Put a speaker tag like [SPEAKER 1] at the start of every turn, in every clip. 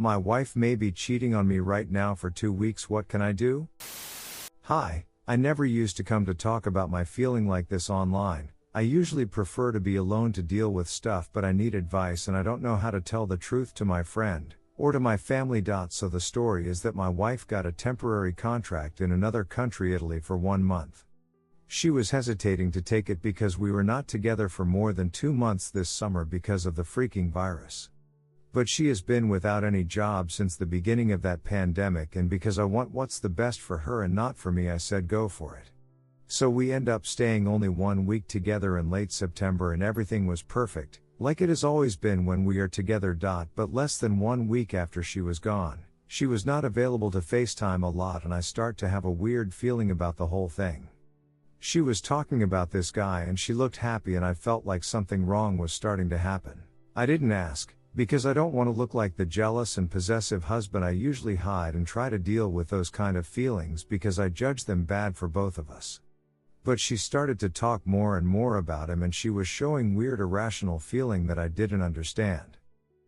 [SPEAKER 1] My wife may be cheating on me right now for 2 weeks, what can I do? Hi, I never used to come to talk about my feeling like this online. I usually prefer to be alone to deal with stuff, but I need advice and I don't know how to tell the truth to my friend, or to my family. So the story is that my wife got a temporary contract in another country, Italy, for 1 month. She was hesitating to take it because we were not together for more than 2 months this summer because of the freaking virus. But she has been without any job since the beginning of that pandemic, and because I want what's the best for her and not for me, I said go for it. So we end up staying only 1 week together in late September, and everything was perfect, like it has always been when we are together. But less than 1 week after she was gone, she was not available to FaceTime a lot, and I start to have a weird feeling about the whole thing. She was talking about this guy and she looked happy, and I felt like something wrong was starting to happen. I didn't ask, because I don't want to look like the jealous and possessive husband. I usually hide and try to deal with those kind of feelings because I judge them bad for both of us. But she started to talk more and more about him, and she was showing weird irrational feeling that I didn't understand.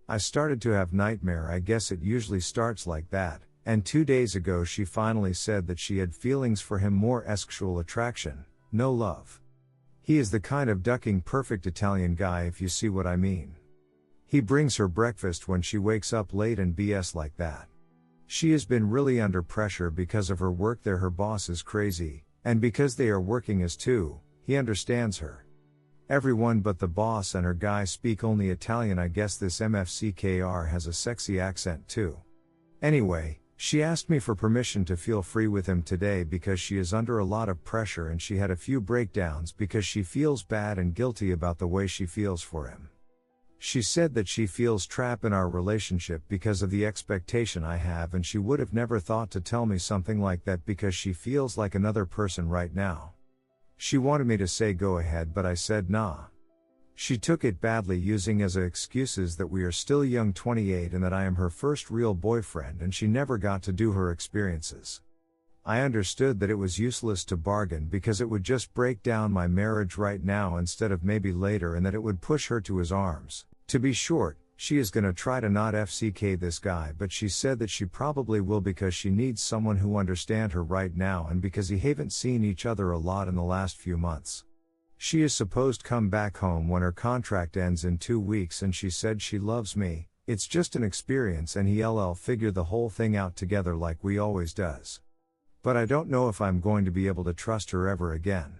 [SPEAKER 1] I started to have nightmare. I guess it usually starts like that, and 2 days ago she finally said that she had feelings for him, more sexual attraction, no love. He is the kind of ducking perfect Italian guy, if you see what I mean. He brings her breakfast when she wakes up late and BS like that. She has been really under pressure because of her work there. Her boss is crazy, and because they are working as two, he understands her. Everyone but the boss and her guy speak only Italian. I guess this MFCKR has a sexy accent too. Anyway, she asked me for permission to feel free with him today because she is under a lot of pressure, and she had a few breakdowns because she feels bad and guilty about the way she feels for him. She said that she feels trapped in our relationship because of the expectation I have, and she would have never thought to tell me something like that because she feels like another person right now. She wanted me to say go ahead, but I said nah. She took it badly, using as excuses that we are still young, 28, and that I am her first real boyfriend and she never got to do her experiences. I understood that it was useless to bargain because it would just break down my marriage right now instead of maybe later, and that it would push her to his arms. To be short, she is gonna try to not FCK this guy, but she said that she probably will because she needs someone who understand her right now, and because he haven't seen each other a lot in the last few months. She is supposed to come back home when her contract ends in 2 weeks, and she said she loves me. It's just an experience, and he'll figure the whole thing out together like we always does. But I don't know if I'm going to be able to trust her ever again.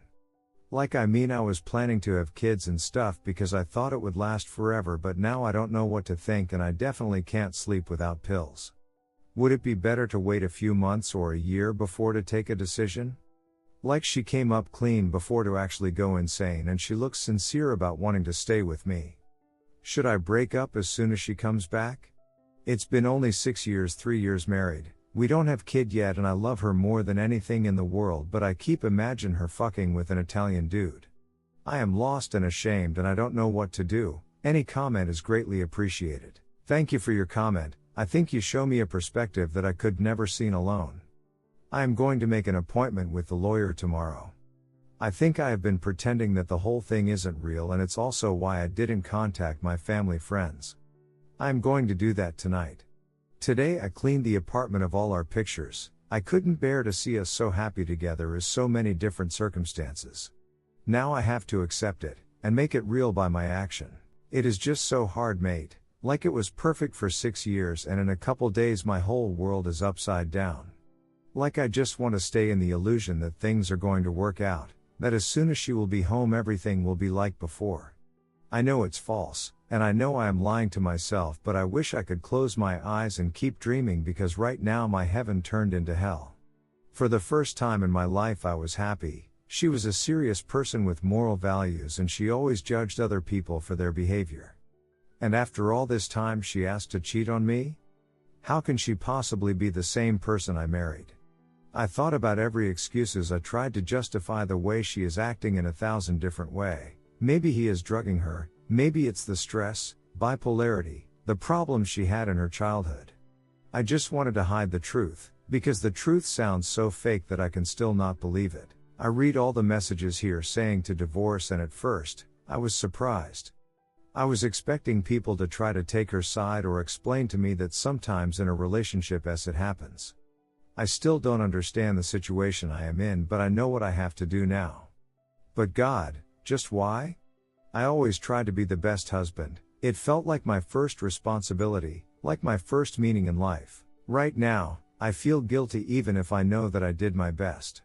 [SPEAKER 1] I was planning to have kids and stuff because I thought it would last forever, but now I don't know what to think, and I definitely can't sleep without pills. Would it be better to wait a few months or a year before to take a decision? She came up clean before to actually go insane, and she looks sincere about wanting to stay with me. Should I break up as soon as she comes back? It's been only 6 years, 3 years married. We don't have kid yet, and I love her more than anything in the world, but I keep imagine her fucking with an Italian dude. I am lost and ashamed, and I don't know what to do. Any comment is greatly appreciated. Thank you for your comment. I think you show me a perspective that I could never seen alone. I am going to make an appointment with the lawyer tomorrow. I think I have been pretending that the whole thing isn't real, and it's also why I didn't contact my family friends. I am going to do that tonight. Today I cleaned the apartment of all our pictures. I couldn't bear to see us so happy together as so many different circumstances. Now I have to accept it, and make it real by my action. It is just so hard, mate. Like it was perfect for 6 years, and in a couple days my whole world is upside down. I just want to stay in the illusion that things are going to work out, that as soon as she will be home everything will be like before. I know it's false, and I know I am lying to myself, but I wish I could close my eyes and keep dreaming, because right now my heaven turned into hell. For the first time in my life I was happy. She was a serious person with moral values, and she always judged other people for their behavior. And after all this time she asked to cheat on me? How can she possibly be the same person I married? I thought about every excuses. I tried to justify the way she is acting in 1,000 different ways. Maybe he is drugging her, maybe it's the stress, bipolarity, the problems she had in her childhood. I just wanted to hide the truth, because the truth sounds so fake that I can still not believe it. I read all the messages here saying to divorce, and at first, I was surprised. I was expecting people to try to take her side or explain to me that sometimes in a relationship as it happens. I still don't understand the situation I am in, but I know what I have to do now. But God, just why? I always tried to be the best husband. It felt like my first responsibility, like my first meaning in life. Right now, I feel guilty even if I know that I did my best.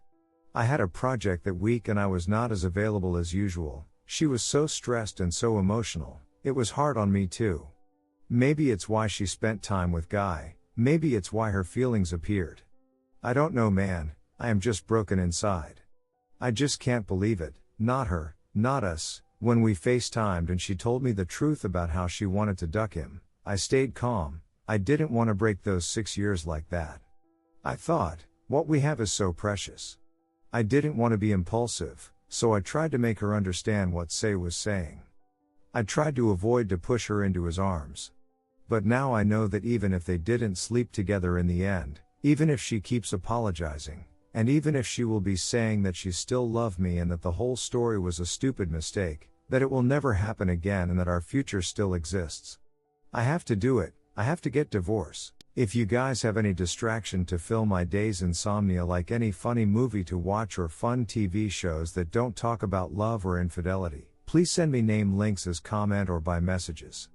[SPEAKER 1] I had a project that week and I was not as available as usual. She was so stressed and so emotional. It was hard on me too. Maybe it's why she spent time with Guy. Maybe it's why her feelings appeared. I don't know, man. I am just broken inside. I just can't believe it. Not her, not us. When we FaceTimed and she told me the truth about how she wanted to duck him, I stayed calm. I didn't want to break those 6 years like that. I thought, what we have is so precious. I didn't want to be impulsive, so I tried to make her understand what Say was saying. I tried to avoid to push her into his arms. But now I know that even if they didn't sleep together in the end, even if she keeps apologizing, and even if she will be saying that she still loved me and that the whole story was a stupid mistake, that it will never happen again and that our future still exists. I have to do it. I have to get divorced. If you guys have any distraction to fill my days insomnia, like any funny movie to watch or fun TV shows that don't talk about love or infidelity, please send me name links as comment or by messages.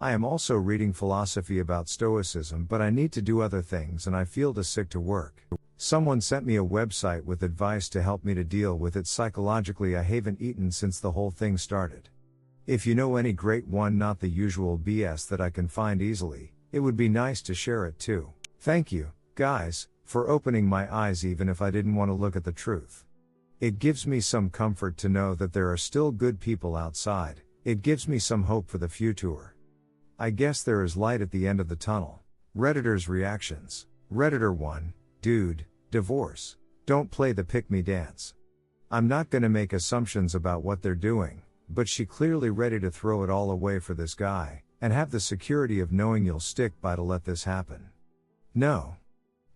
[SPEAKER 1] I am also reading philosophy about Stoicism, but I need to do other things and I feel too sick to work. Someone sent me a website with advice to help me to deal with it psychologically. I haven't eaten since the whole thing started. If you know any great one, not the usual BS that I can find easily, it would be nice to share it too. Thank you, guys, for opening my eyes even if I didn't want to look at the truth. It gives me some comfort to know that there are still good people outside. It gives me some hope for the future. I guess there is light at the end of the tunnel. Redditors' reactions. Redditor 1, dude, divorce. Don't play the pick-me dance. I'm not gonna make assumptions about what they're doing, but she clearly ready to throw it all away for this guy, and have the security of knowing you'll stick by to let this happen. No.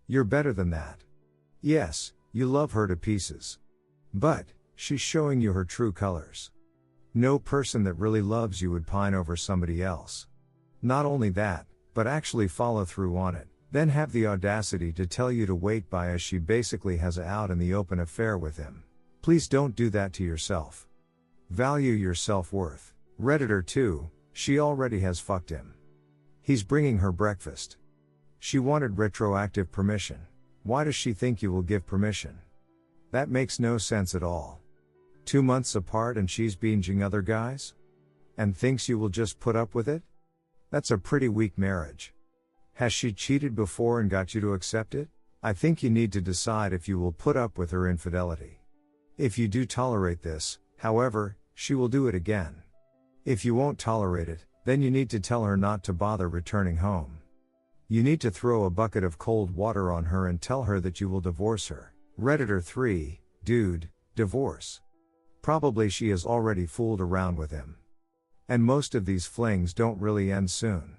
[SPEAKER 1] You're better than that. Yes, you love her to pieces. But, she's showing you her true colors. No person that really loves you would pine over somebody else. Not only that, but actually follow through on it, then have the audacity to tell you to wait by as she basically has a out in the open affair with him. Please don't do that to yourself. Value your self-worth. Redditor 2, she already has fucked him. He's bringing her breakfast. She wanted retroactive permission. Why does she think you will give permission? That makes no sense at all. 2 months apart and she's binging other guys? And thinks you will just put up with it? That's a pretty weak marriage. Has she cheated before and got you to accept it? I think you need to decide if you will put up with her infidelity. If you do tolerate this, however, she will do it again. If you won't tolerate it, then you need to tell her not to bother returning home. You need to throw a bucket of cold water on her and tell her that you will divorce her. Redditor 3, dude, divorce. Probably she has already fooled around with him. And most of these flings don't really end soon.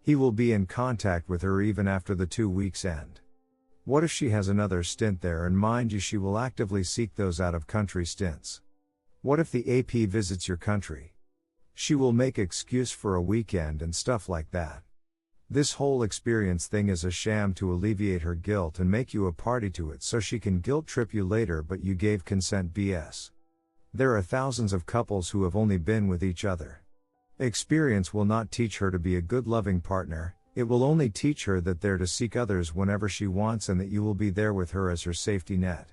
[SPEAKER 1] He will be in contact with her even after the 2 weeks end. What if she has another stint there, and mind you, she will actively seek those out-of-country stints? What if the AP visits your country? She will make excuse for a weekend and stuff like that. This whole experience thing is a sham to alleviate her guilt and make you a party to it so she can guilt trip you later, but you gave consent BS. There are thousands of couples who have only been with each other. Experience will not teach her to be a good loving partner, it will only teach her that they're to seek others whenever she wants and that you will be there with her as her safety net.